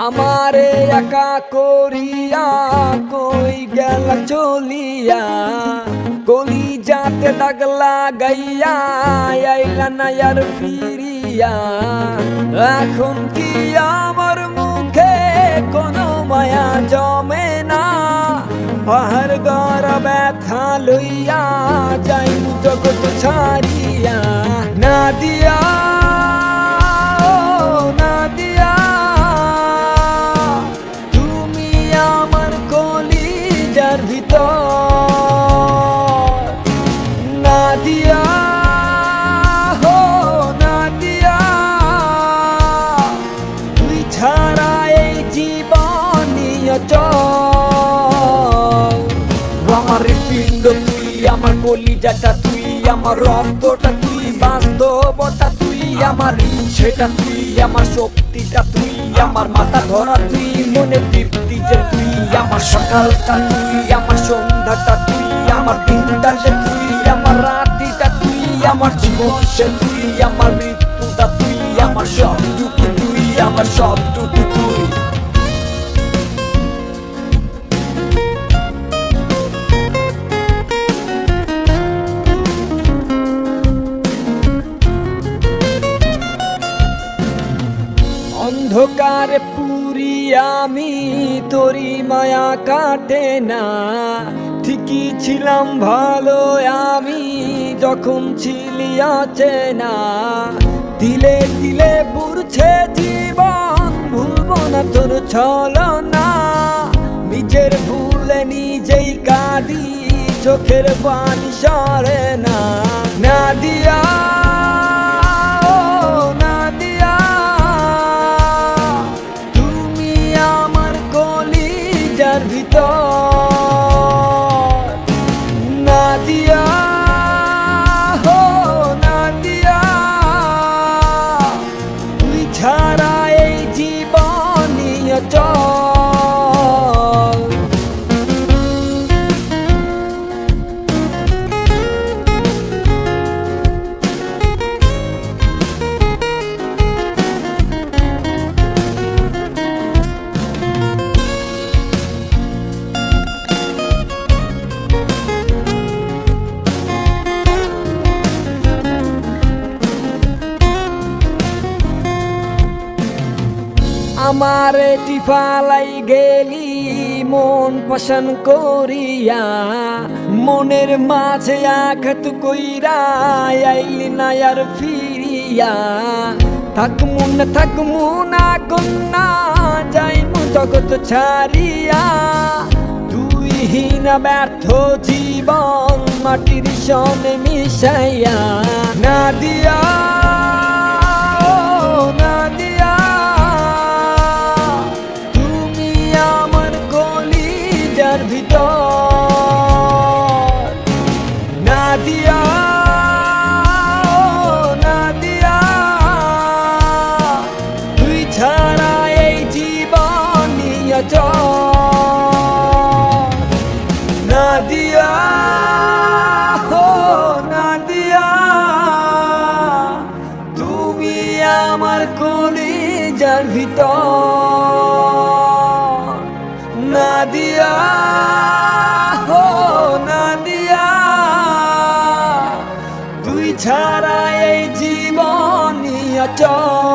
আমারে একা করিয়া কই গেলা চলিয়া, কলিজাতে দাগ লাগাইয়া আইলা না আর ফিরিয়া। এখন কি আমার মুখে কোনো মায়া জমে না, পাহাড় গড় ব্যথা লইয়া যাই জগৎ ছাড়িয়া। নাদিয়া নাদিয়া তুমি আমার কলিজার ভিতর। নাদিয়া হো নাদিয়া তুই ছাড়া এই জীবনই অচল। আমার হৃৎপিণ্ড তুই, আমার কলিজাটা তুই, আমার রক্তটা তুই, বাস্তবতা তুই, আমার ইচ্ছেটা তুই, আমার শক্তিটা তুই, আমার মাথা ধরা তুই, মনে তৃপ্তি যে তুই, আমার সকালটা তুই, আমার সন্ধ্যাটা তুই, আমার দিনটা যে তুই, আমার রাতিটা তুই, আমার জীবন সে তুই, আমার মৃত্যুটা তুই, আমার সবটুকু তুই, আমার সবটুকু তুই। অন্ধকারে পুরি আমি, তোরি মায়া কাটে না। ঠিকই ছিলাম ভালো আমি যখন ছিলি অচেনা। দিলে দিলে বুড়ছে জীবন, ভুলবো না তোর ছলনা। নিজের ভুলে নিজেই কাঁদি, চোখের পানি সরে না। নাদিয়া ভিতর। নাদিয়া হো নাদিয়া তুই ছাড়া এই জীবনই অচল। আমারে টিফালাই গেলি মন পছন করিয়া, মনের মাঝে আঘাত কইরা আইলি না আর ফিরিয়া। থাকমু না কন্যা যাইমু জগৎ ছাড়িয়া। তুই হীনা ব্যর্থ জীবন মাটির সনে মিশাইয়া। নাদিয়া নাদিয়া তুমি আমার কলিজার ভিতর। নাদিয়া নাদিয়া তুই ছাড়া এই জীবনই অচল। নাদিয়া হো নাদিয়া তুমি আমার কলিজার ভিতর। নাদিয়া হো নাদিয়া তুই ছাড়া এই জীবনই অচল।